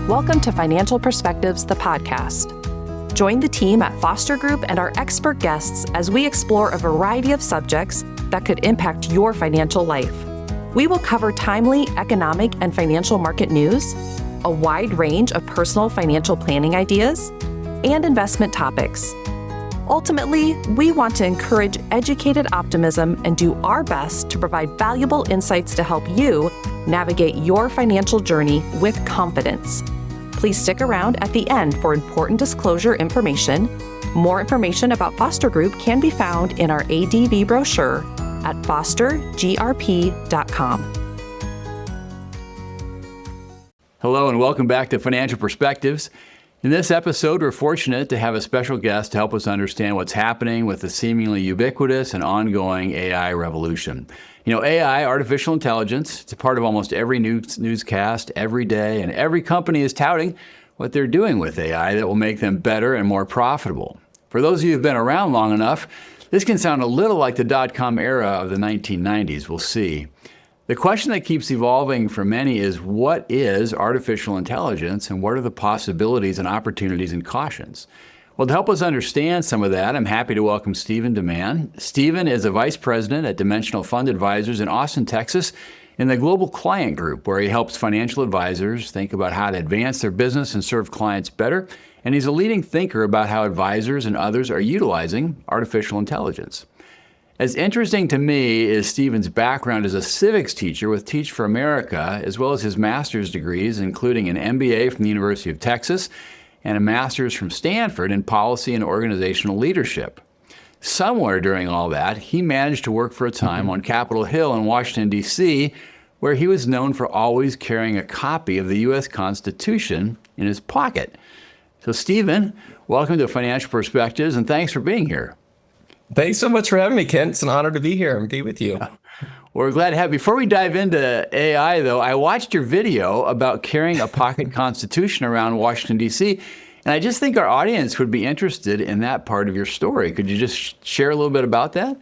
Welcome to Financial Perspectives, the podcast. Join the team at Foster Group and our expert guests as we explore a variety of subjects that could impact your financial life. We will cover timely economic and financial market news, a wide range of personal financial planning ideas, and investment topics. Ultimately, we want to encourage educated optimism and do our best to provide valuable insights to help you navigate your financial journey with confidence. Please stick around at the end for important disclosure information. More information about Foster Group can be found in our ADV brochure at fostergrp.com. Hello and welcome back to Financial Perspectives. In this episode, we're fortunate to have a special guest to help us understand what's happening with the seemingly ubiquitous and ongoing AI revolution. You know, AI, artificial intelligence, it's a part of almost every newscast every day, and every company is touting what they're doing with AI that will make them better and more profitable. For those of you who've been around long enough, this can sound a little like the dot-com era of the 1990s. We'll see. The question that keeps evolving for many is, what is artificial intelligence and what are the possibilities and opportunities and cautions? Well, to help us understand some of that, I'm happy to welcome Stephen DeMann. Stephen is a vice president at Dimensional Fund Advisors in Austin, Texas, in the Global Client Group, where he helps financial advisors think about how to advance their business and serve clients better. And he's a leading thinker about how advisors and others are utilizing artificial intelligence. As interesting to me is Stephen's background as a civics teacher with Teach for America, as well as his master's degrees, including an MBA from the University of Texas and a master's from Stanford in policy and organizational leadership. Somewhere during all that, he managed to work for a time on Capitol Hill in Washington, D.C., where he was known for always carrying a copy of the U.S. Constitution in his pocket. So, Stephen, welcome to Financial Perspectives, and thanks for being here. Thanks so much for having me, Kent. It's an honor to be here and be with you. We're glad to have you. Before we dive into AI, though, I watched your video about carrying a pocket constitution around Washington, D.C., and I just think our audience would be interested in that part of your story. Could you just share a little bit about that?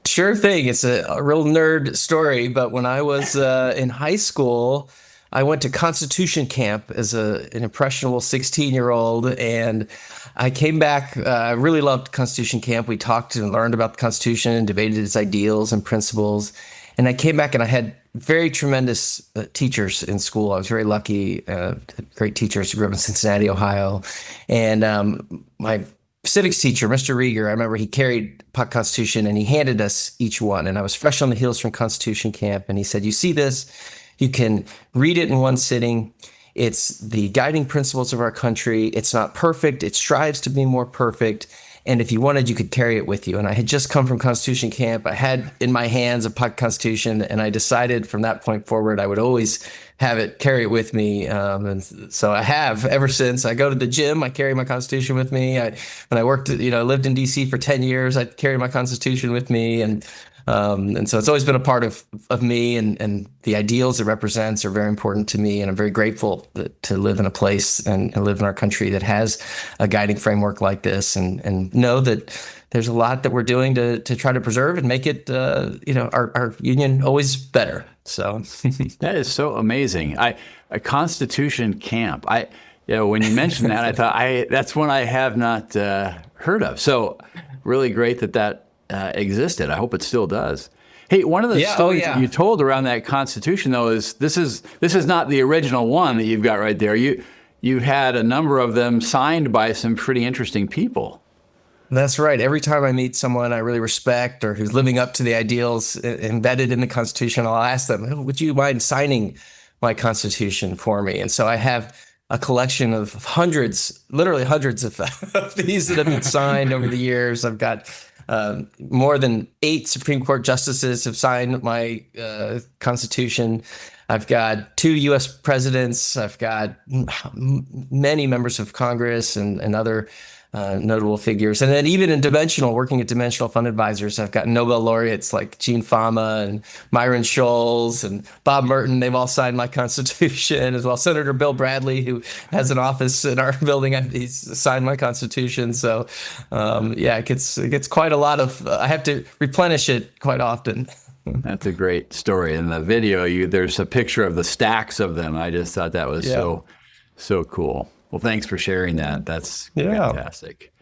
Sure thing. It's a real nerd story, but when I was in high school, I went to Constitution Camp as an impressionable 16-year-old, and I came back. I really loved Constitution Camp. We talked and learned about the Constitution and debated its ideals and principles. And I came back and I had very tremendous teachers in school. I was very lucky, great teachers who grew up in Cincinnati, Ohio. And my civics teacher, Mr. Rieger, I remember he carried Pocket Constitution and he handed us each one. And I was fresh on the heels from Constitution Camp. And he said, "You see this? You can read it in one sitting. It's the guiding principles of our country. It's not perfect. It strives to be more perfect. And if you wanted, you could carry it with you." And I had just come from Constitution Camp. I had in my hands a Pocket Constitution, and I decided from that point forward, I would always have it, carry it with me. And so I have ever since. I go to the gym, I carry my Constitution with me. When I worked, lived in DC for 10 years, I carried my Constitution with me. And so it's always been a part of me, and the ideals it represents are very important to me. And I'm very grateful to live in a place and live in our country that has a guiding framework like this, and know that there's a lot that we're doing to try to preserve and make it, our union always better. So that is so amazing. A Constitution Camp. When you mentioned that, I thought that's one I have not heard of. So really great that existed. I hope it still does. Hey, one of the stories that you told around that Constitution, though, is this is not the original one that you've got right there. You had a number of them signed by some pretty interesting people. That's right. Every time I meet someone I really respect or who's living up to the ideals embedded in the Constitution, I'll ask them, "Would you mind signing my Constitution for me?" And so I have a collection of hundreds, literally hundreds of these that have been signed over the years. I've got more than 8 Supreme Court justices have signed my Constitution. I've got 2 U.S. presidents. I've got many members of Congress and other notable figures. And then even in working at Dimensional Fund Advisors, I've got Nobel laureates like Gene Fama and Myron Scholes and Bob Merton. They've all signed my Constitution, as well. Senator Bill Bradley, who has an office in our building, he's signed my Constitution. So it gets quite a lot of, I have to replenish it quite often. That's a great story. In the video, there's a picture of the stacks of them. I just thought that was So cool. Well, thanks for sharing that. That's Yeah. fantastic.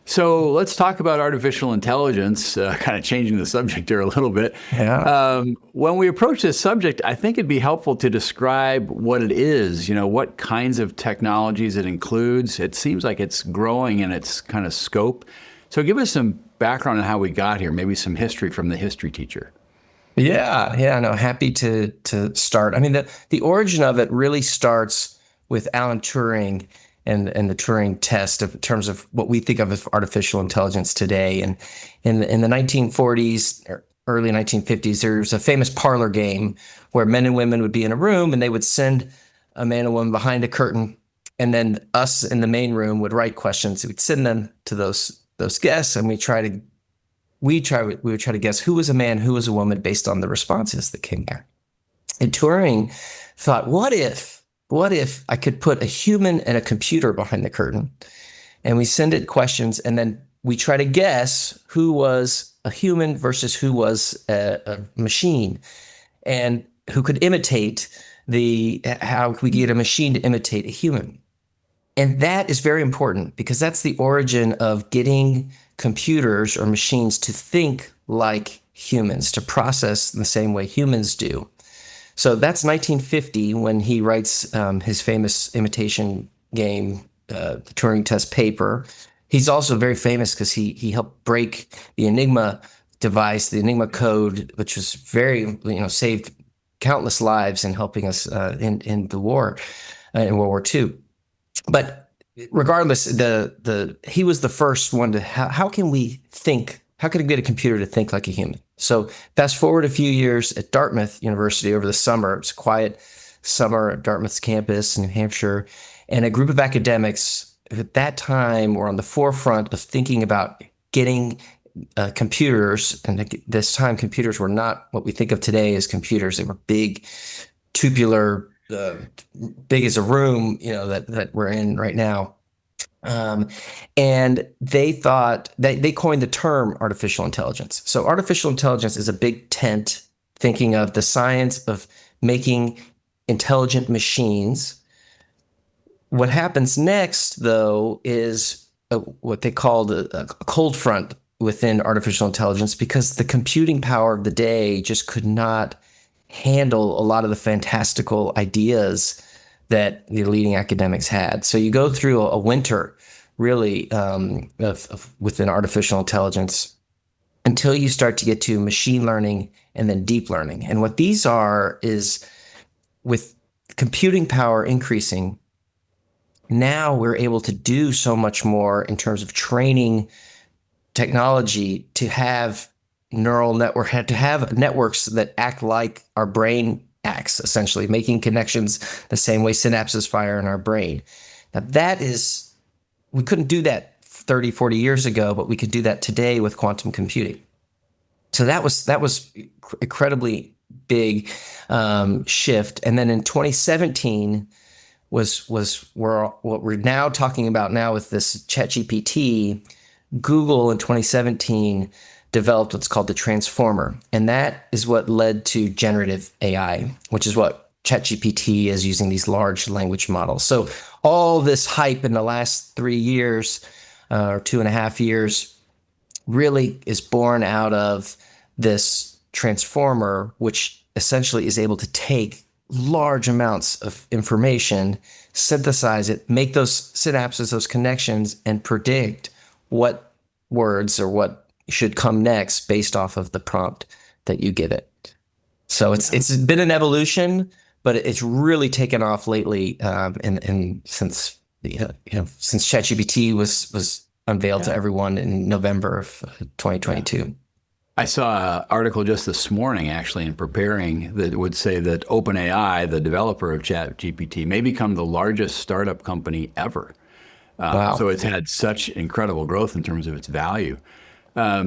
So let's talk about artificial intelligence, kind of changing the subject here a little bit. Yeah. When we approach this subject, I think it'd be helpful to describe what it is, what kinds of technologies it includes. It seems like it's growing in its kind of scope. So give us some background on how we got here, maybe some history from the history teacher. Yeah, no, happy to start. I mean, the origin of it really starts with Alan Turing and the Turing test in terms of what we think of as artificial intelligence today. And in the 1940s, or early 1950s, there was a famous parlor game where men and women would be in a room and they would send a man and woman behind a curtain, and then us in the main room would write questions. We'd send them to those guests, and we would try to guess who was a man, who was a woman based on the responses that came back. And Turing thought, what if I could put a human and a computer behind the curtain, and we send it questions, and then we try to guess who was a human versus who was a machine, and who could imitate how we get a machine to imitate a human. And that is very important because that's the origin of getting computers or machines to think like humans, to process in the same way humans do. So that's 1950 when he writes his famous imitation game, the Turing test paper. He's also very famous because he helped break the Enigma device, the Enigma code, which was very, saved countless lives in helping us in the war, in World War II. But regardless, he was the first one to how can we think? How can I get a computer to think like a human? So fast forward a few years at Dartmouth University over the summer. It was a quiet summer at Dartmouth's campus in New Hampshire, and a group of academics at that time were on the forefront of thinking about getting computers. And at this time, computers were not what we think of today as computers. They were big, tubular, big as a room, that we're in right now. And they thought they coined the term artificial intelligence. So artificial intelligence is a big tent thinking of the science of making intelligent machines. What happens next, though, is what they called a cold front within artificial intelligence, because the computing power of the day just could not handle a lot of the fantastical ideas that the leading academics had. So you go through a winter, really, within artificial intelligence until you start to get to machine learning and then deep learning. And what these are is, with computing power increasing, now we're able to do so much more in terms of training technology to have to have networks that act like our brain acts, essentially making connections the same way synapses fire in our brain. Now we couldn't do that 30, 40 years ago, but we could do that today with quantum computing. So that was incredibly big shift. And then in 2017 was what we're now talking about now with this ChatGPT. Google in 2017 developed what's called the transformer. And that is what led to generative AI, which is what ChatGPT is using, these large language models. So all this hype in the last 3 years or 2.5 years really is born out of this transformer, which essentially is able to take large amounts of information, synthesize it, make those synapses, those connections, and predict what words or what should come next based off of the prompt that you give it. So it's been an evolution, but it's really taken off lately, and since ChatGPT was unveiled to everyone in November of 2022. Yeah. I saw an article just this morning, actually, in preparing, that would say that OpenAI, the developer of ChatGPT, may become the largest startup company ever. Wow. So it's had such incredible growth in terms of its value. I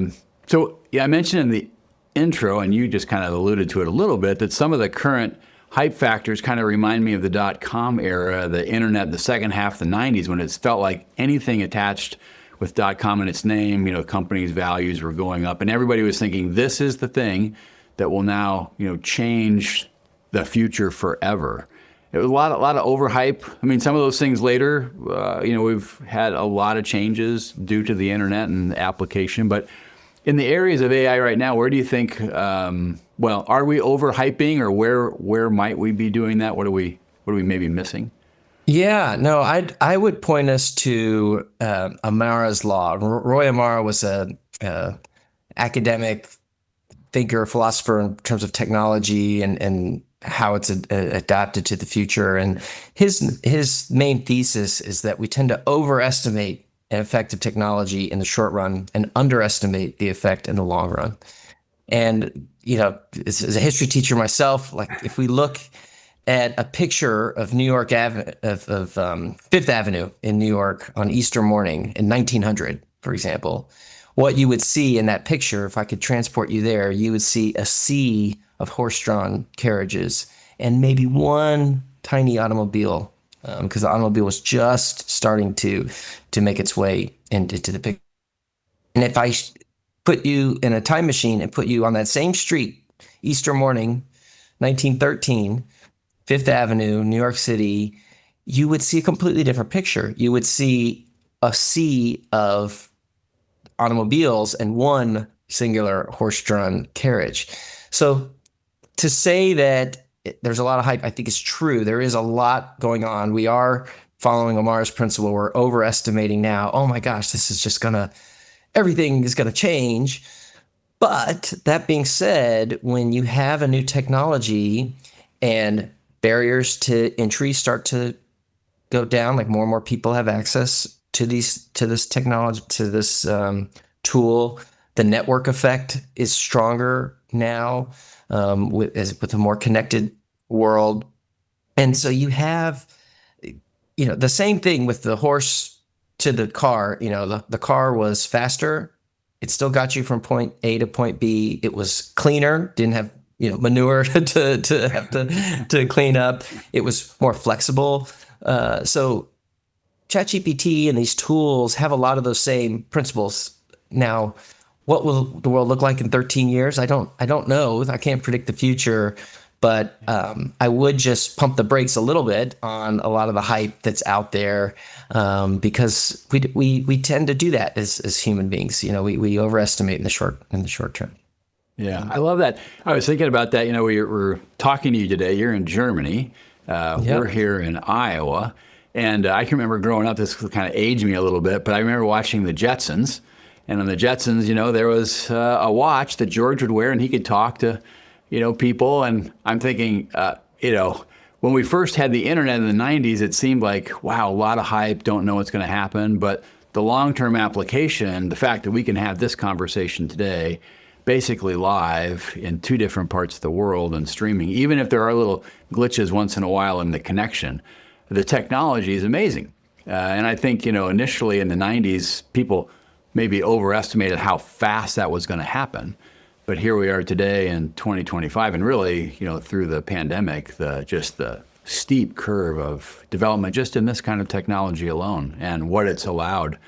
mentioned in the intro, and you just kind of alluded to it a little bit, that some of the current hype factors kind of remind me of the .com era, the internet, the second half of the 90s, when it felt like anything attached with .com in its name, companies' values were going up, and everybody was thinking, this is the thing that will now, change the future forever. it was a lot of overhype. I mean, some of those things later, we've had a lot of changes due to the internet and application. But in the areas of AI right now, where do you think? Are we overhyping, or where might we be doing that? What are we maybe missing? Yeah, no, I would point us to Amara's law. Roy Amara was a academic thinker, philosopher in terms of technology and how it's adapted to the future. And his main thesis is that we tend to overestimate an effect of technology in the short run and underestimate the effect in the long run. And, as a history teacher myself, like if we look at a picture of New York Fifth Avenue in New York on Easter morning in 1900, for example, what you would see in that picture, if I could transport you there, you would see a sea of horse-drawn carriages and maybe one tiny automobile, because the automobile was just starting to make its way into the picture. And if I put you in a time machine and put you on that same street, Easter morning, 1913, Fifth Avenue, New York City, you would see a completely different picture. You would see a sea of automobiles and one singular horse-drawn carriage. So to say that there's a lot of hype, I think is true. There is a lot going on. We are following Amara's principle. We're overestimating now. Oh my gosh, this is just everything is gonna change. But that being said, when you have a new technology and barriers to entry start to go down, like more and more people have access to this technology, to this tool. The network effect is stronger now with a more connected world, and so you have, the same thing with the horse to the car. The car was faster. It still got you from point A to point B. It was cleaner. Didn't have manure to have to clean up. It was more flexible. So ChatGPT and these tools have a lot of those same principles. Now, what will the world look like in 13 years? I don't know. I can't predict the future, but I would just pump the brakes a little bit on a lot of the hype that's out there, because we tend to do that as human beings. We overestimate in the short term. Yeah, I love that. I was thinking about that. We're talking to you today. You're in Germany. We're here in Iowa. And I can remember growing up, this kind of aged me a little bit, but I remember watching the Jetsons. And on the Jetsons, there was a watch that George would wear, and he could talk to, people. And I'm thinking, when we first had the internet in the 90s, it seemed like, wow, a lot of hype, don't know what's going to happen. But the long-term application, the fact that we can have this conversation today, basically live in two different parts of the world and streaming, even if there are little glitches once in a while in the connection, the technology is amazing. And I think, initially in the 90s, people maybe overestimated how fast that was going to happen. But here we are today in 2025, and really, through the pandemic, the steep curve of development just in this kind of technology alone, and what it's allowed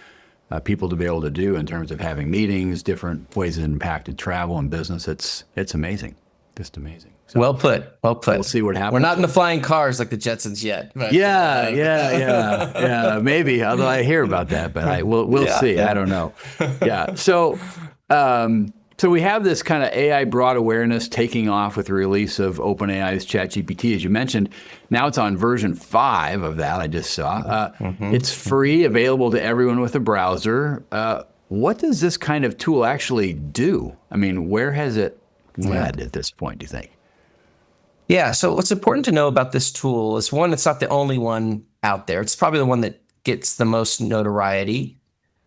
people to be able to do in terms of having meetings, different ways it impacted travel and business. It's amazing, just amazing. So, well put. We'll see what happens. We're not in the flying cars like the Jetsons yet. But, yeah, maybe. Although I hear about that, but we'll see. Yeah. I don't know. Yeah. So we have this kind of AI broad awareness taking off with the release of OpenAI's ChatGPT, as you mentioned. Now it's on version 5 of that. I just saw. It's free, available to everyone with a browser. What does this kind of tool actually do? I mean, where has it led at this point, do you think? Yeah, so what's important to know about this tool is, one, it's not the only one out there. It's probably the one that gets the most notoriety.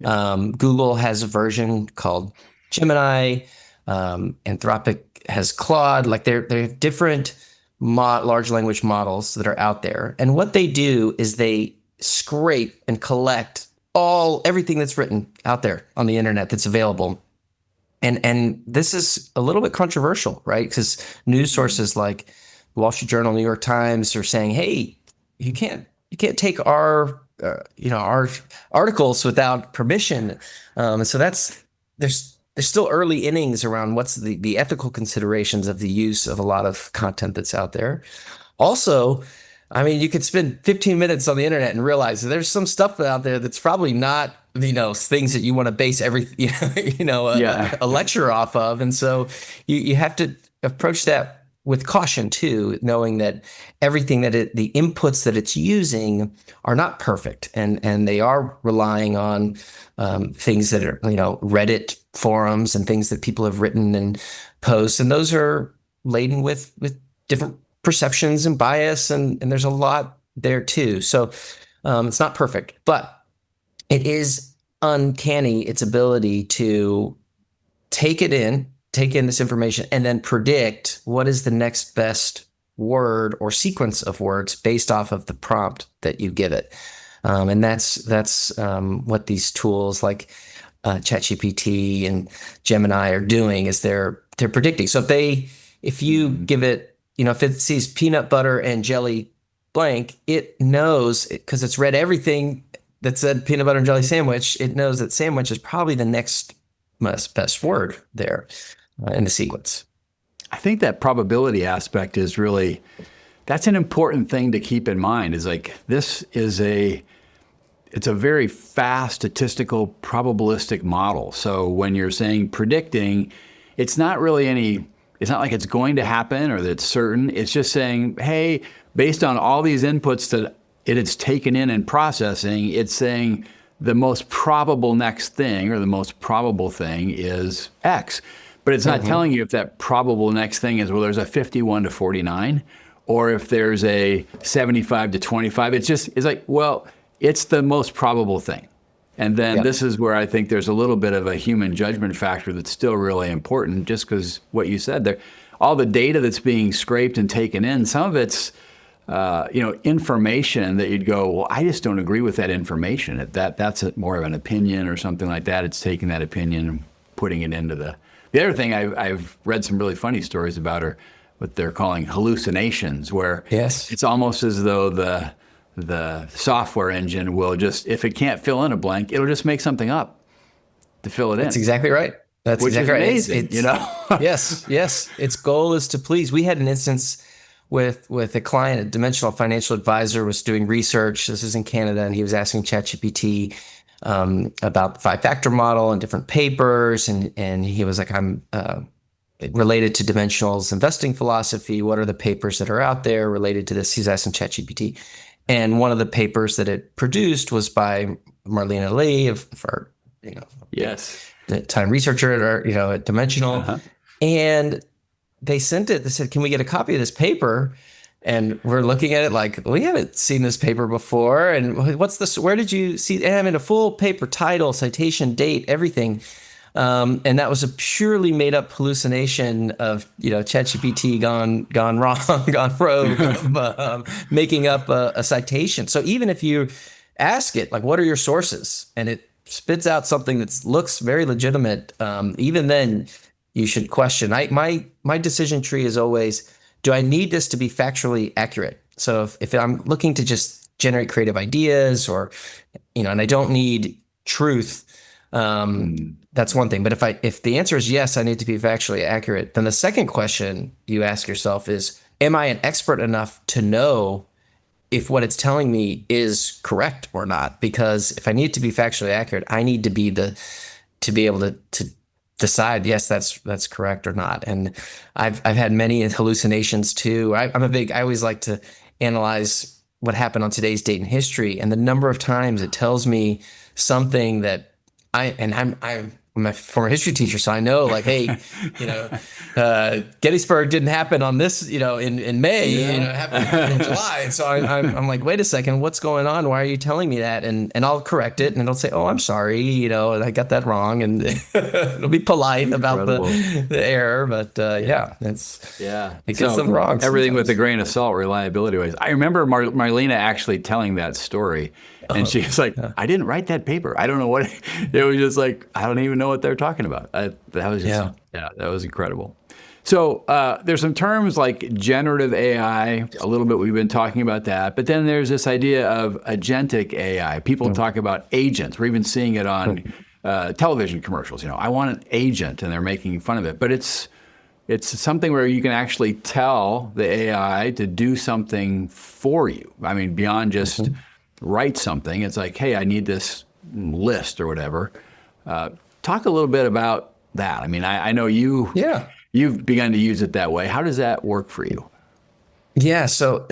Google has a version called Gemini. Anthropic has Claude. Like they're different large language models that are out there. And what they do is they scrape and collect everything that's written out there on the internet that's available. And this is a little bit controversial, right? Because news sources like Wall Street Journal, New York Times are saying, "Hey, you can't take our articles without permission." And so there's still early innings around what's the ethical considerations of the use of a lot of content that's out there. Also, I mean, you could spend 15 minutes on the internet and realize that there's some stuff out there that's probably not, things that you want to base everything, a lecture off of. And so you have to approach that with caution too, knowing that everything the inputs that it's using are not perfect, and they are relying on things that are, Reddit forums and things that people have written and posts, and those are laden with different perceptions and bias, and there's a lot there too. So it's not perfect, but it is uncanny, its ability to take in this information and then predict what is the next best word or sequence of words based off of the prompt that you give it. And that's what these tools like ChatGPT and Gemini are doing, is they're predicting. So if you give it, if it sees peanut butter and jelly blank, it knows, because it's read everything that said peanut butter and jelly sandwich, it knows that sandwich is probably the next best word there in the sequence. I think that probability aspect is really, that's an important thing to keep in mind, is like, it's a very fast statistical probabilistic model. So when you're saying predicting, it's not really it's not like it's going to happen or that it's certain. It's just saying, hey, based on all these inputs that it's taken in and processing, it's saying the most probable next thing or the most probable thing is X. But it's not telling you if that probable next thing is, well, there's a 51 to 49, or if there's a 75 to 25. It's like, well, it's the most probable thing. And then this is where I think there's a little bit of a human judgment factor that's still really important, just because what you said there, all the data that's being scraped and taken in, some of it's, information that you'd go, well, I just don't agree with that information. That's more of an opinion or something like that. It's taking that opinion and putting it into the other thing I've read some really funny stories about are what they're calling hallucinations, where it's almost as though the software engine will just, if it can't fill in a blank, it'll just make something up to fill it in. That's exactly right. That's which exactly is amazing, right. Yes. Its goal is to please. We had an instance with a client, a dimensional financial advisor was doing research. This is in Canada, and he was asking ChatGPT about the 5-factor model and different papers. And he was like, I'm related to Dimensional's investing philosophy. What are the papers that are out there related to this? He's asking ChatGPT. And one of the papers that it produced was by Marlena Lee the time researcher at Dimensional. And they sent it. They said, can we get a copy of this paper? And we're looking at it like, we haven't seen this paper before. And what's this? Where did you see? And I mean, a full paper, title, citation, date, everything. And that was a purely made up hallucination of, ChatGPT gone wrong, gone rogue, making up a citation. So even if you ask it, like, what are your sources? And it spits out something that looks very legitimate, even then you should question. My decision tree is always, do I need this to be factually accurate? So if I'm looking to just generate creative ideas or, and I don't need truth, that's one thing. But if the answer is yes, I need to be factually accurate, then the second question you ask yourself is, am I an expert enough to know if what it's telling me is correct or not? Because if I need to be factually accurate, I need to be able to decide, yes, that's correct or not. And I've had many hallucinations too. I always like to analyze what happened on today's date in history, and the number of times it tells me something that I'm a former history teacher, so I know, like, hey, Gettysburg didn't happen on this, in May, it happened in July. And so I'm like, wait a second, what's going on? Why are you telling me that? And I'll correct it, and it'll say, oh, I'm sorry, I got that wrong, and it'll be polite about the error, but it gets them wrong. Everything sometimes. with a grain of salt, reliability wise. I remember Marlena actually telling that story. And she was like, I didn't write that paper. I don't know what it was. Just like, I don't even know what they're talking about. That was incredible. So there's some terms like generative AI, a little bit we've been talking about that. But then there's this idea of agentic AI. People talk about agents. We're even seeing it on television commercials. I want an agent, and they're making fun of it. But it's it's something where you can actually tell the AI to do something for you. I mean, beyond just write something. It's like, hey, I need this list or whatever. Talk a little bit about that. I mean, I know you've begun to use it that way. How does that work for you? Yeah. So,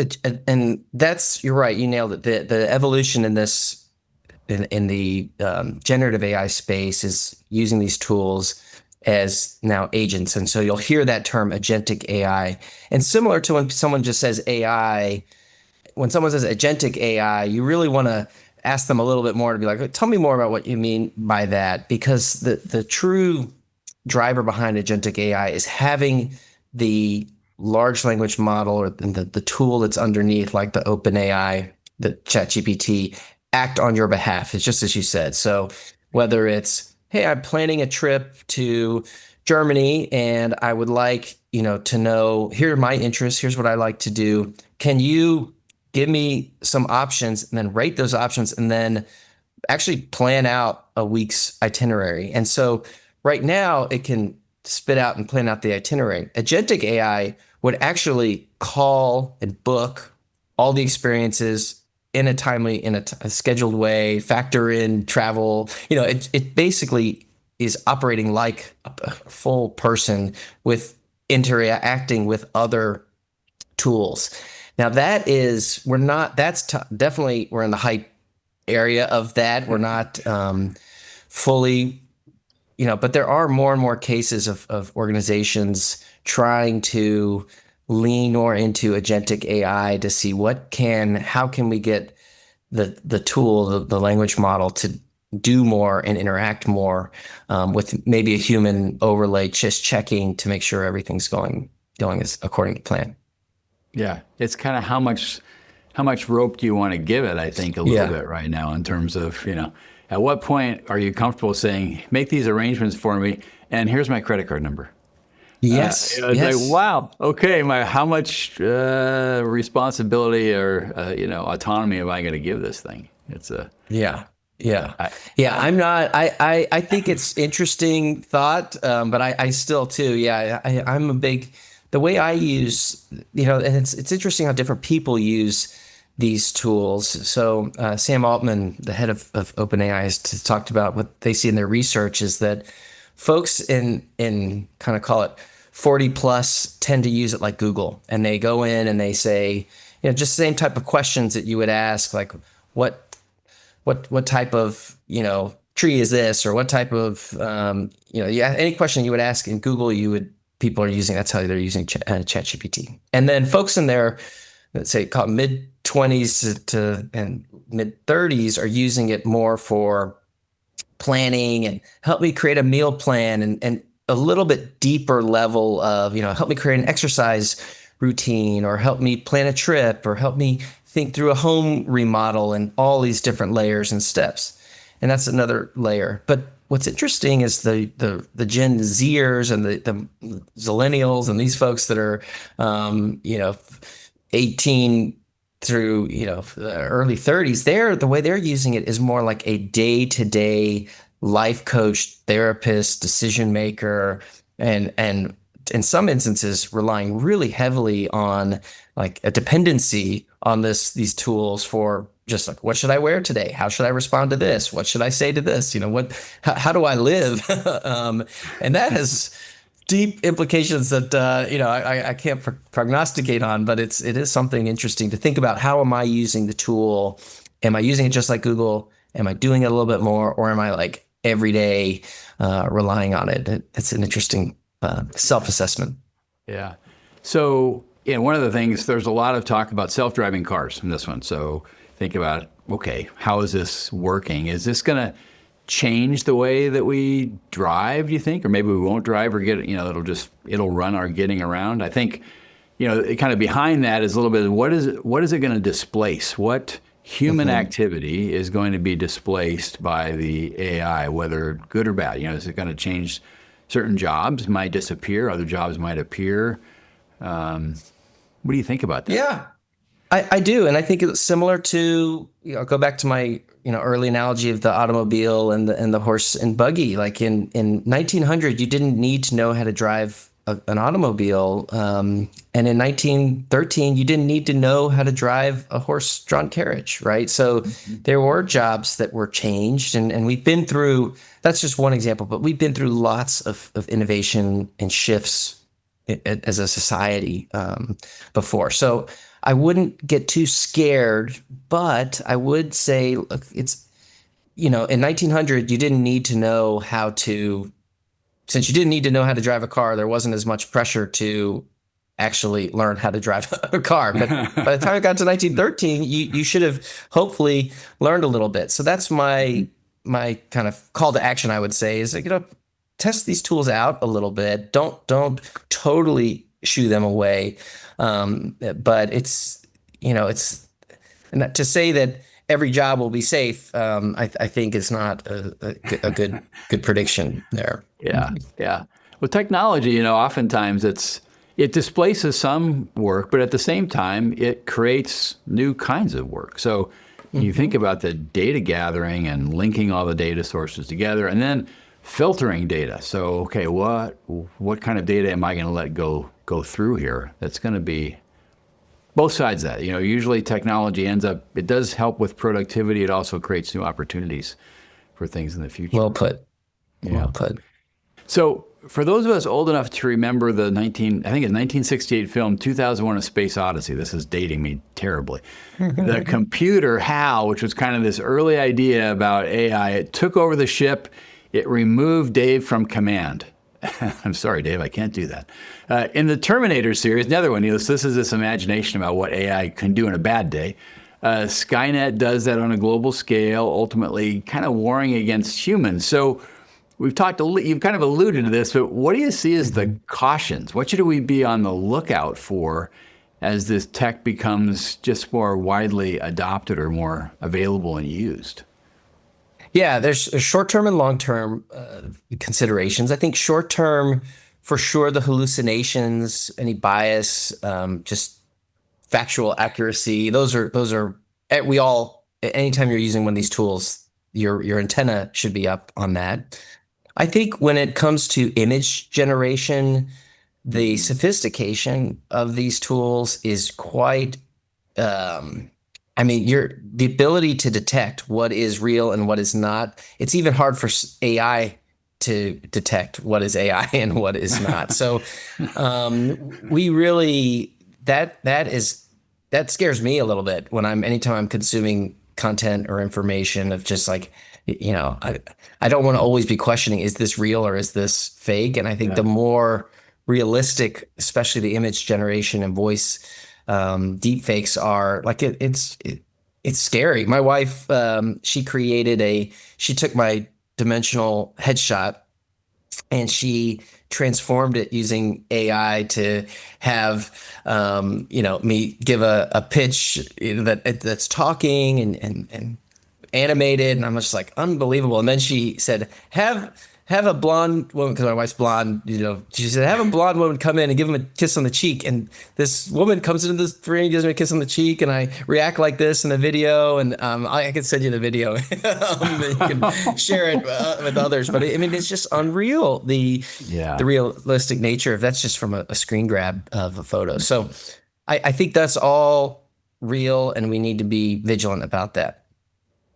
and that's, you're right. You nailed it. The evolution in this, in the generative AI space is using these tools as now agents. And so you'll hear that term agentic AI. And similar to when someone just says AI, when someone says agentic AI, you really want to ask them a little bit more to be like, tell me more about what you mean by that. Because the true driver behind agentic AI is having the large language model or the tool that's underneath, like the OpenAI, the ChatGPT, act on your behalf. It's just as you said. So whether it's, hey, I'm planning a trip to Germany and I would like, to know, here are my interests, here's what I like to do. Can you give me some options and then rate those options and then actually plan out a week's itinerary? And so right now it can spit out and plan out the itinerary. Agentic AI would actually call and book all the experiences in a timely, a scheduled way, factor in travel. It basically is operating like a full person with interacting with other tools. Now definitely, we're in the hype area of that. We're not fully, but there are more and more cases of organizations trying to lean more into agentic AI to see how can we get the tool, the language model to do more and interact more with maybe a human overlay, just checking to make sure everything's going as according to plan. Yeah, it's kind of how much rope do you want to give it? I think a little bit right now in terms of at what point are you comfortable saying, make these arrangements for me, and here's my credit card number. Yes. It's like, wow, okay, how much responsibility or autonomy am I going to give this thing? It's a I'm not. I think it's interesting thought, but I still too. I'm a big. The way I use, and it's interesting how different people use these tools. So Sam Altman, the head of OpenAI, has talked about what they see in their research is that folks in kind of call it 40 plus tend to use it like Google, and they go in and they say, just the same type of questions that you would ask, like what type of tree is this, or what type of any question you would ask in Google, people are using. That's how they're using ChatGPT. And then folks in their, let's say, call it mid-20s to and mid-30s are using it more for planning and help me create a meal plan and a little bit deeper level of, help me create an exercise routine, or help me plan a trip, or help me think through a home remodel, and all these different layers and steps. And that's another layer. But what's interesting is the Gen Zers and the Zillennials and these folks that are, 18 through, the early 30s, the way they're using it is more like a day-to-day life coach, therapist, decision maker, and in some instances relying really heavily on like a dependency on these tools for just like, what should I wear today? How should I respond to this? What should I say to this? How do I live? And that has deep implications that I can't prognosticate on, but it is something interesting to think about. How am I using the tool? Am I using it just like Google? Am I doing it a little bit more, or am I like every day relying on it? It's an interesting self-assessment. Yeah. So, one of the things, there's a lot of talk about self-driving cars in this one. So think about, okay, how is this working? Is this going to change the way that we drive, do you think? Or maybe we won't drive or it'll run our getting around. I think, kind of behind that is a little bit of what is it going to displace? What human activity is going to be displaced by the AI, whether good or bad? Is it going to change certain jobs? Might disappear, other jobs might appear. What do you think about that? Yeah, I do. And I think it's similar to, go back to my, early analogy of the automobile and the horse and buggy. Like in 1900, you didn't need to know how to drive an automobile. And in 1913, you didn't need to know how to drive a horse-drawn carriage, right? So there were jobs that were changed, and we've been through, that's just one example, but we've been through lots of innovation and shifts as a society before. So I wouldn't get too scared, but I would say, look, it's, in 1900, you didn't need to know how to, since you didn't need to know how to drive a car, there wasn't as much pressure to actually learn how to drive a car. But by the time it got to 1913, you should have hopefully learned a little bit. So that's my kind of call to action, I would say, is test these tools out a little bit. Don't totally shoo them away. But it's and to say that every job will be safe, I think is not a good prediction there. Yeah. With technology, oftentimes it displaces some work, but at the same time, it creates new kinds of work. So you think about the data gathering and linking all the data sources together, and then filtering data. So, okay, what kind of data am I going to let go through here? That's going to be both sides of that. Usually technology it does help with productivity. It also creates new opportunities for things in the future. Well put. Yeah. Well put. So for those of us old enough to remember the 1968 film 2001: A Space Odyssey, this is dating me terribly. The computer HAL, which was kind of this early idea about AI, it took over the ship. It removed Dave from command. I'm sorry, Dave, I can't do that. In the Terminator series, another one, this is this imagination about what AI can do in a bad day. Skynet does that on a global scale, ultimately kind of warring against humans. So you've kind of alluded to this, but what do you see as the cautions? What should we be on the lookout for as this tech becomes just more widely adopted or more available and used? Yeah, there's short-term and long-term considerations. I think short-term, for sure, the hallucinations, any bias, just factual accuracy. Those are we all. Anytime you're using one of these tools, your antenna should be up on that. I think when it comes to image generation, the sophistication of these tools is quite. The ability to detect what is real and what is not. It's even hard for AI to detect what is AI and what is not. So, we really that scares me a little bit when anytime I'm consuming content or information of just like, I don't want to always be questioning, is this real or is this fake? And I think the more realistic, especially the image generation and voice deep fakes are, like it's scary. My wife, she took my dimensional headshot and she transformed it using AI to have, me give a pitch that's talking and animated. And I'm just like, unbelievable. And then she said, have a blonde woman, because my wife's blonde, she said, have a blonde woman come in and give him a kiss on the cheek. And this woman comes into this frame, gives me a kiss on the cheek, and I react like this in the video. And I can send you the video. You can share it with others. But it's just unreal, the realistic nature of that's just from a screen grab of a photo. So I think that's all real, and we need to be vigilant about that.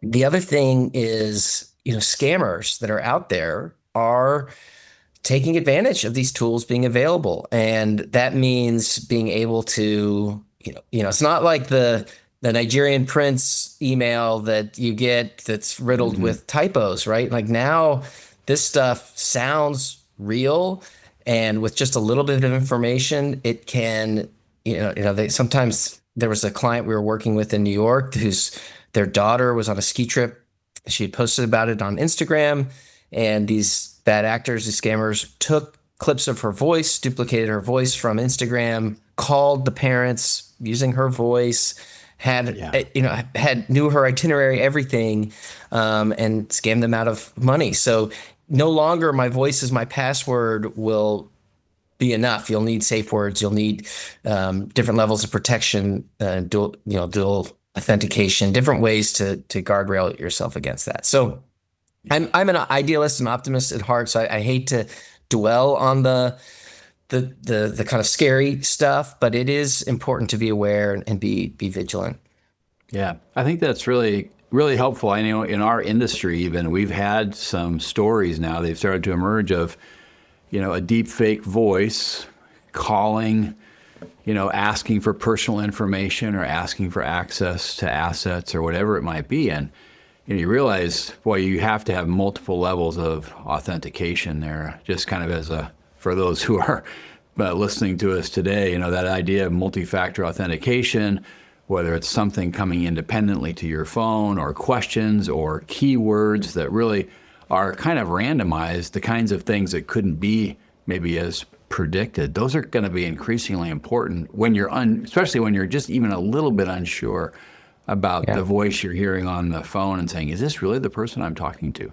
The other thing is, scammers that are out there are taking advantage of these tools being available. And that means being able to, it's not like the Nigerian prince email that you get that's riddled with typos, right? Like now this stuff sounds real, and with just a little bit of information, it can, sometimes there was a client we were working with in New York their daughter was on a ski trip. She had posted about it on Instagram, and these bad actors, these scammers, took clips of her voice, duplicated her voice from Instagram, called the parents using her voice, knew her itinerary, everything, and scammed them out of money. So no longer my voice is my password will be enough. You'll need safe words. You'll need different levels of protection, dual authentication, different ways to guardrail yourself against that. So I'm an idealist and optimist at heart. So I hate to dwell on the the kind of scary stuff, but it is important to be aware and be vigilant. Yeah, I think that's really, really helpful. I know in our industry, even we've had some stories now, they've started to emerge of, a deep fake voice calling, asking for personal information or asking for access to assets or whatever it might be. And you realize, boy, you have to have multiple levels of authentication there, just kind of for those who are listening to us today, that idea of multi-factor authentication, whether it's something coming independently to your phone or questions or keywords that really are kind of randomized, the kinds of things that couldn't be maybe as predicted. Those are going to be increasingly important when you're especially when you're just even a little bit unsure about the voice you're hearing on the phone and saying, is this really the person I'm talking to?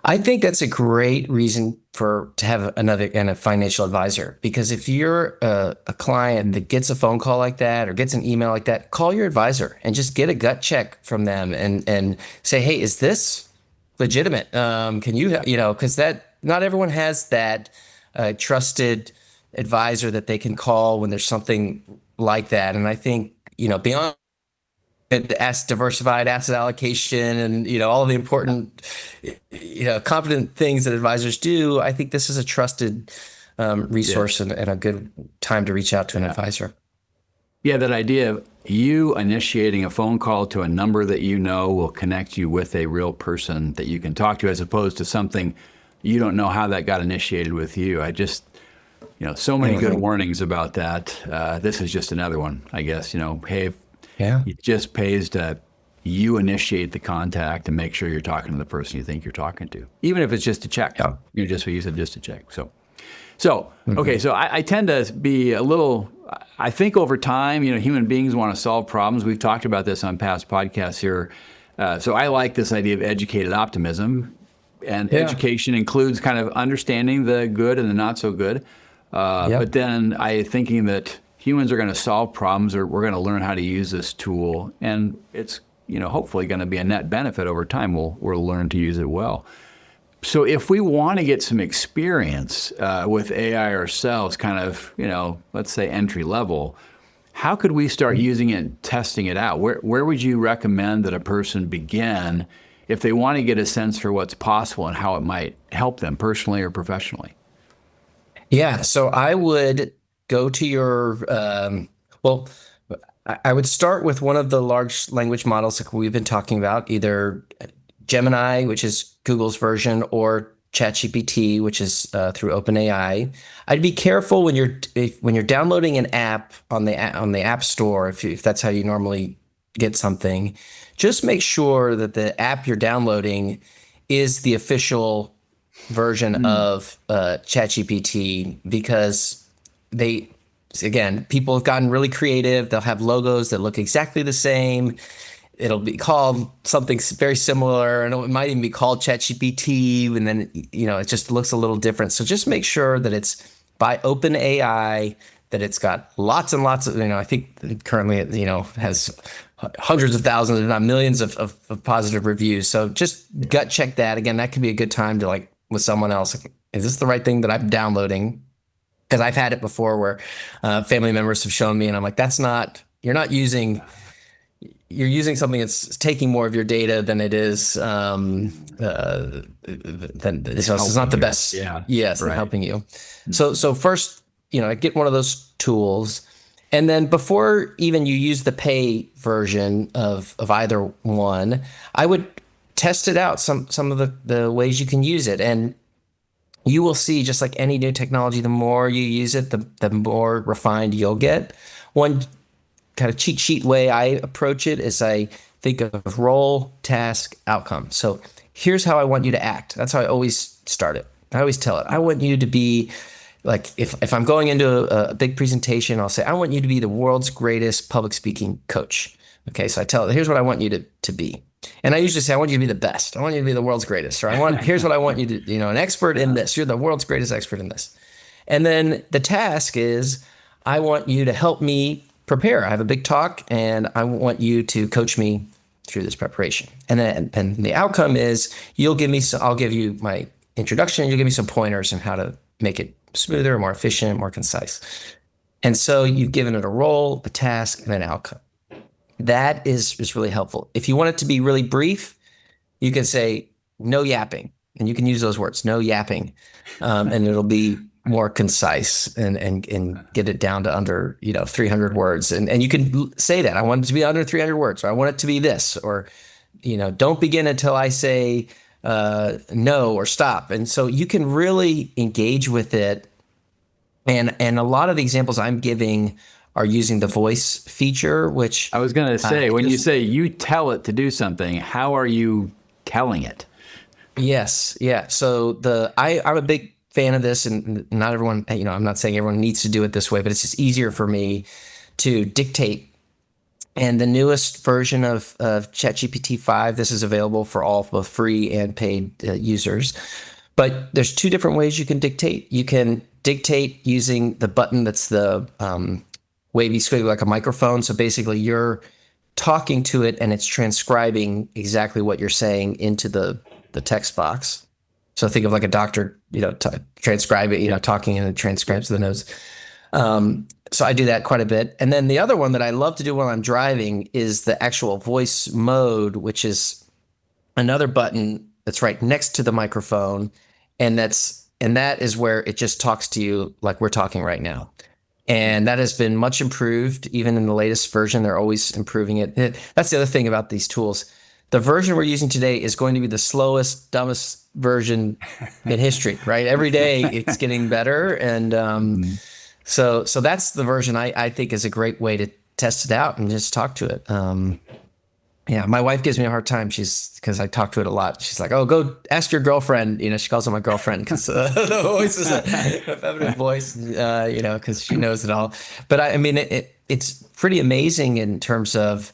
I think that's a great reason to have a financial advisor, because if you're a client that gets a phone call like that or gets an email like that, call your advisor and just get a gut check from them and say, hey, is this legitimate? Can you, because not everyone has that trusted advisor that they can call when there's something like that. And I think, beyond diversified asset allocation and all of the important competent things that advisors do, I think this is a trusted resource and a good time to reach out to an advisor. Yeah, that idea of you initiating a phone call to a number that will connect you with a real person that you can talk to, as opposed to something you don't know how that got initiated with you. I just so many good warnings about that. This is just another one, I guess. Hey, it just pays to you initiate the contact and make sure you're talking to the person you think you're talking to, even if it's just a check. Just what you said, just a check. Okay, so I tend to be a little. I think over time, human beings want to solve problems. We've talked about this on past podcasts here. So I like this idea of educated optimism, and education includes kind of understanding the good and the not so good. But then thinking that humans are going to solve problems, or we're going to learn how to use this tool, and it's hopefully going to be a net benefit over time. We'll learn to use it well. So if we want to get some experience with AI ourselves, kind of let's say entry level, how could we start using it and testing it out? Where would you recommend that a person begin if they want to get a sense for what's possible and how it might help them personally or professionally? Yeah, so I would go to your, I would start with one of the large language models like we've been talking about, either Gemini, which is Google's version, or ChatGPT, which is through OpenAI. I'd be careful when you're downloading an app on the App Store, if that's how you normally get something. Just make sure that the app you're downloading is the official version of ChatGPT, because people have gotten really creative. They'll have logos that look exactly the same. It'll be called something very similar, and it might even be called ChatGPT, and then it just looks a little different. So just make sure that it's by OpenAI, that it's got lots and lots of, I think currently it has hundreds of thousands, if not millions of positive reviews. So just gut check that. Again, that could be a good time to with someone else. Is this the right thing that I'm downloading? Because I've had it before where family members have shown me, and I'm like, you're using something that's taking more of your data than it is, so it's not the best. Yes, right. Helping you. So first, get one of those tools, and then before even you use the pay version of either one, I would test it out, some of the ways you can use it. And you will see, just like any new technology, the more you use it, the more refined you'll get. One kind of cheat sheet way I approach it is I think of role, task, outcome. So here's how I want you to act. That's how I always start it. I always tell it, I want you to be like, if I'm going into a big presentation, I'll say, I want you to be the world's greatest public speaking coach. Okay, so I tell it, here's what I want you to be. And I usually say, I want you to be the best. I want you to be the world's greatest. Or here's what I want you to, an expert in this. You're the world's greatest expert in this. And then the task is, I want you to help me prepare. I have a big talk, and I want you to coach me through this preparation. And then the outcome is, I'll give you my introduction. You'll give me some pointers on how to make it smoother, more efficient, more concise. And so you've given it a role, a task, and an outcome. That is really helpful. If you want it to be really brief, you can say no yapping, and you can use those words, no yapping, and it'll be more concise and get it down to under 300 words. And you can say that I want it to be under 300 words, or I want it to be this, or don't begin until I say no or stop. And so you can really engage with it. And a lot of the examples I'm giving are using the voice feature, which I was going to say, when you say you tell it to do something, how are you telling it? Yes. Yeah. So I'm a big fan of this, and not everyone, I'm not saying everyone needs to do it this way, but it's just easier for me to dictate. And the newest version of ChatGPT 5, this is available for all, both free and paid users. But there's two different ways you can dictate. You can dictate using the button that's the wavy squiggle, like a microphone. So basically you're talking to it and it's transcribing exactly what you're saying into the text box. So think of like a doctor, transcribe it, talking, and it transcribes the notes. So I do that quite a bit. And then the other one that I love to do while I'm driving is the actual voice mode, which is another button that's right next to the microphone. And that is where it just talks to you like we're talking right now. And that has been much improved. Even in the latest version, they're always improving it. That's the other thing about these tools. The version we're using today is going to be the slowest, dumbest version in history, right? Every day it's getting better. And so that's the version I think is a great way to test it out and just talk to it. Yeah, my wife gives me a hard time. Because I talk to it a lot. She's like, "Oh, go ask your girlfriend." She calls her my girlfriend because the voice is a feminine voice. Because she knows it all. But I mean, it's pretty amazing in terms of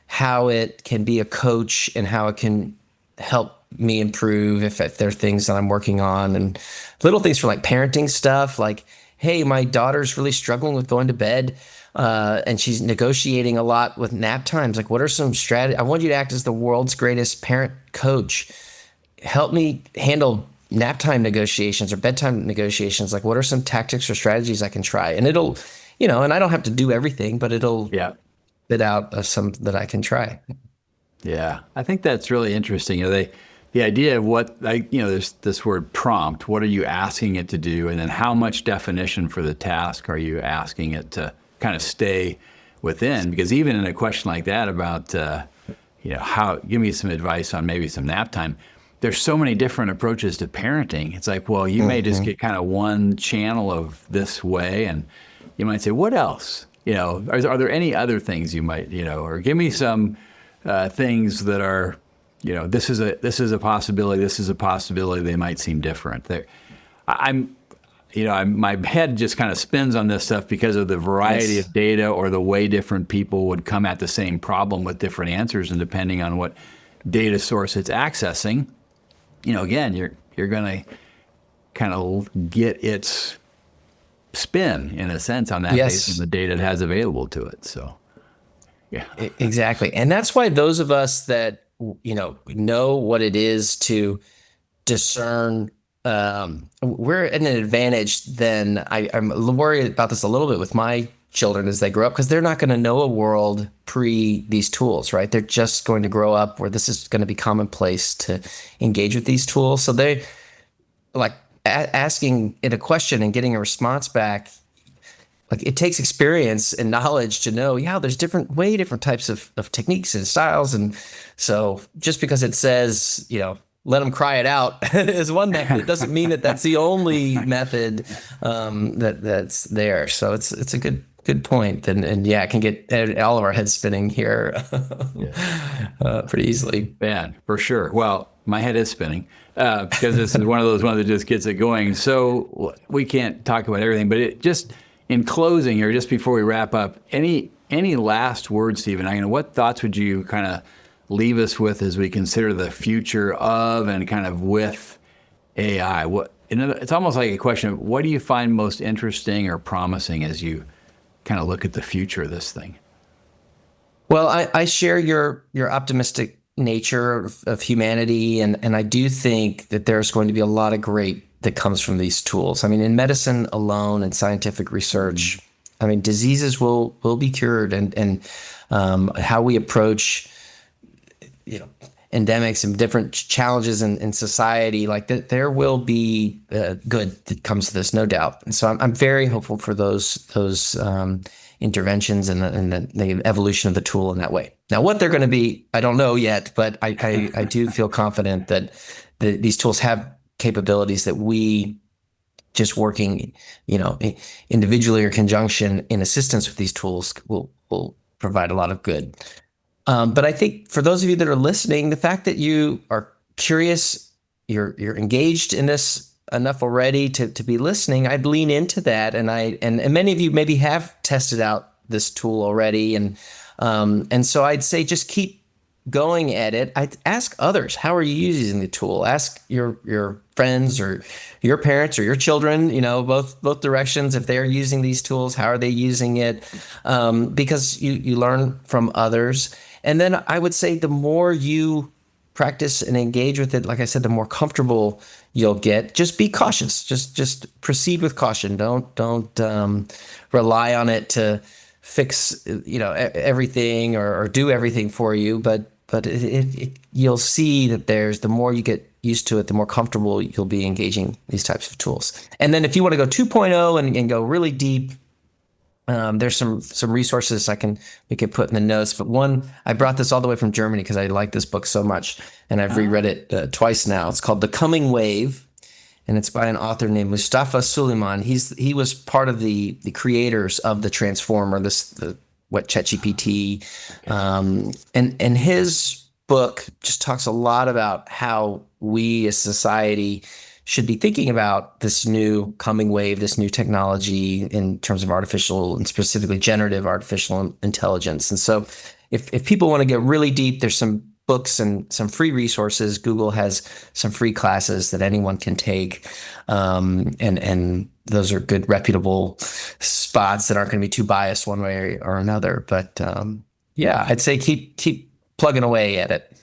how it can be a coach and how it can help me improve if there are things that I'm working on, and little things for like parenting stuff. Like, hey, my daughter's really struggling with going to bed. And she's negotiating a lot with nap times. Like, what are some strategies? I want you to act as the world's greatest parent coach. Help me handle nap time negotiations or bedtime negotiations. Like, what are some tactics or strategies I can try? And it'll, and I don't have to do everything, but it'll spit out some that I can try. Yeah, I think that's really interesting. The idea of what, there's this word prompt. What are you asking it to do? And then how much definition for the task are you asking it to kind of stay within? Because even in a question like that about, give me some advice on maybe some nap time, there's so many different approaches to parenting. It's like, well, you may just get kind of one channel of this way, and you might say, what else? Are there any other things you might, or give me some things that are, this is a possibility, this is a possibility, they might seem different. My head just kind of spins on this stuff because of the variety of data or the way different people would come at the same problem with different answers, and depending on what data source it's accessing, again, you're going to kind of get its spin in a sense on that based on the data it has available to it. So, yeah, exactly, and that's why those of us that know what it is to discern. We're at an advantage then. I'm worried about this a little bit with my children as they grow up, because they're not going to know a world pre these tools, right? They're just going to grow up where this is going to be commonplace to engage with these tools. So they like asking it a question and getting a response back. Like, it takes experience and knowledge to know, there's way different types of techniques and styles. And so just because it says, let them cry it out is one method. It doesn't mean that that's the only method that's there. So it's a good point. And it can get all of our heads spinning here pretty easily. Man, for sure. Well, my head is spinning because this is one of those ones that just gets it going. So we can't talk about everything, but just in closing here, just before we wrap up, any last words, Stephen? What thoughts would you kind of leave us with as we consider the future of and kind of with AI? It's almost like a question of what do you find most interesting or promising as you kind of look at the future of this thing? Well, I share your optimistic nature of humanity, and I do think that there's going to be a lot of great that comes from these tools. I mean, in medicine alone and scientific research, I mean, diseases will be cured, and how we approach, endemics and different challenges in society, like that, there will be good that comes to this, no doubt. And so I'm very hopeful for those interventions and the evolution of the tool in that way. Now, what they're going to be, I don't know yet, but I do feel confident that these tools have capabilities that we, just working, individually or conjunction in assistance with these tools, will provide a lot of good. But I think for those of you that are listening, the fact that you are curious, you're engaged in this enough already to be listening, I'd lean into that. And many of you maybe have tested out this tool already. And so I'd say just keep going at it. I'd ask others, how are you using the tool? Ask your friends or your parents or your children, both directions. If they're using these tools, how are they using it? Because you learn from others. And then I would say the more you practice and engage with it, like I said, the more comfortable you'll get. Just be cautious. Just proceed with caution. Don't rely on it to fix everything or do everything for you. But you'll see that the more you get used to it, the more comfortable you'll be engaging these types of tools. And then if you want to go 2.0 and go really deep, there's some resources we could put in the notes. But one, I brought this all the way from Germany because I like this book so much, and I've reread it twice now. It's called The Coming Wave, and it's by an author named Mustafa Suleyman. He was part of the creators of the Transformer, ChatGPT, and his book just talks a lot about how we as society should be thinking about this new coming wave, this new technology in terms of artificial and specifically generative artificial intelligence. And so if people want to get really deep, there's some books and some free resources. Google has some free classes that anyone can take. And those are good, reputable spots that aren't going to be too biased one way or another. But I'd say keep plugging away at it.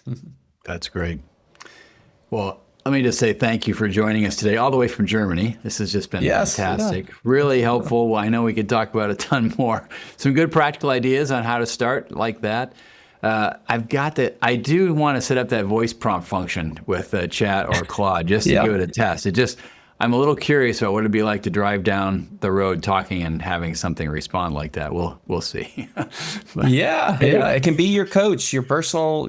That's great. Well, let me just say thank you for joining us today, all the way from Germany. This has just been fantastic, really helpful. Well, I know we could talk about a ton more. Some good practical ideas on how to start like that. I do want to set up that voice prompt function with Chat or Claude just to give it a test. I'm a little curious about what it'd be like to drive down the road talking and having something respond like that. We'll see. But, it can be your coach, your personal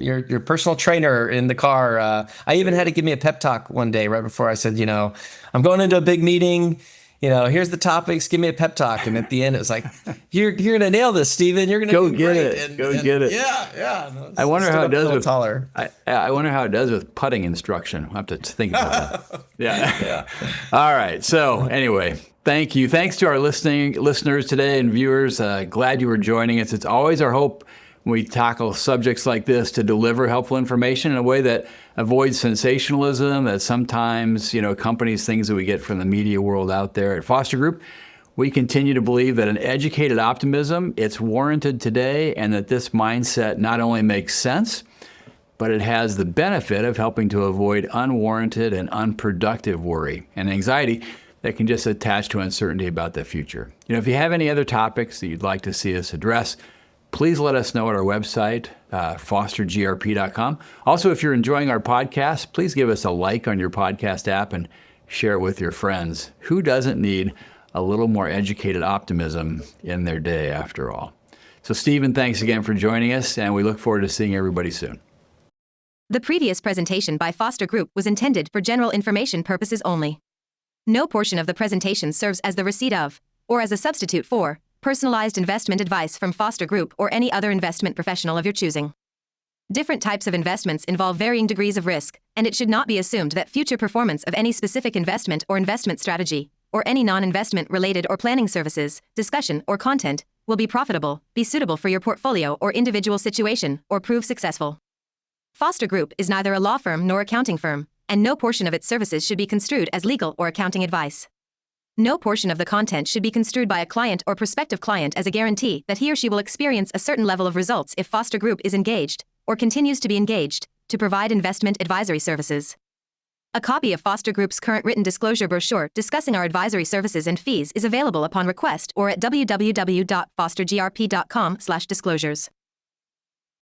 trainer in the car. I even had to give me a pep talk one day right before I said, I'm going into a big meeting. Here's the topics. Give me a pep talk. And at the end, it was like, you're going to nail this, Stephen. You're going to do great. Go get it. Yeah. I wonder how it does with taller. I wonder how it does with putting instruction. We'll have to think about that. Yeah. All right. So anyway, thank you. Thanks to our listeners today and viewers. Glad you were joining us. It's always our hope when we tackle subjects like this to deliver helpful information in a way that avoids sensationalism that sometimes, accompanies things that we get from the media world out there. At Foster Group, we continue to believe that an educated optimism, it's warranted today, and that this mindset not only makes sense, but it has the benefit of helping to avoid unwarranted and unproductive worry and anxiety that can just attach to uncertainty about the future. If you have any other topics that you'd like to see us address, please let us know at our website, fostergrp.com. Also, if you're enjoying our podcast, please give us a like on your podcast app and share it with your friends. Who doesn't need a little more educated optimism in their day, after all? So, Stephen, thanks again for joining us, and we look forward to seeing everybody soon. The previous presentation by Foster Group was intended for general information purposes only. No portion of the presentation serves as the receipt of, or as a substitute for, personalized investment advice from Foster Group or any other investment professional of your choosing. Different types of investments involve varying degrees of risk, and it should not be assumed that future performance of any specific investment or investment strategy, or any non-investment related or planning services, discussion, or content, will be profitable, be suitable for your portfolio or individual situation, or prove successful. Foster Group is neither a law firm nor accounting firm, and no portion of its services should be construed as legal or accounting advice. No portion of the content should be construed by a client or prospective client as a guarantee that he or she will experience a certain level of results if Foster Group is engaged, or continues to be engaged, to provide investment advisory services. A copy of Foster Group's current written disclosure brochure discussing our advisory services and fees is available upon request or at www.fostergrp.com/disclosures.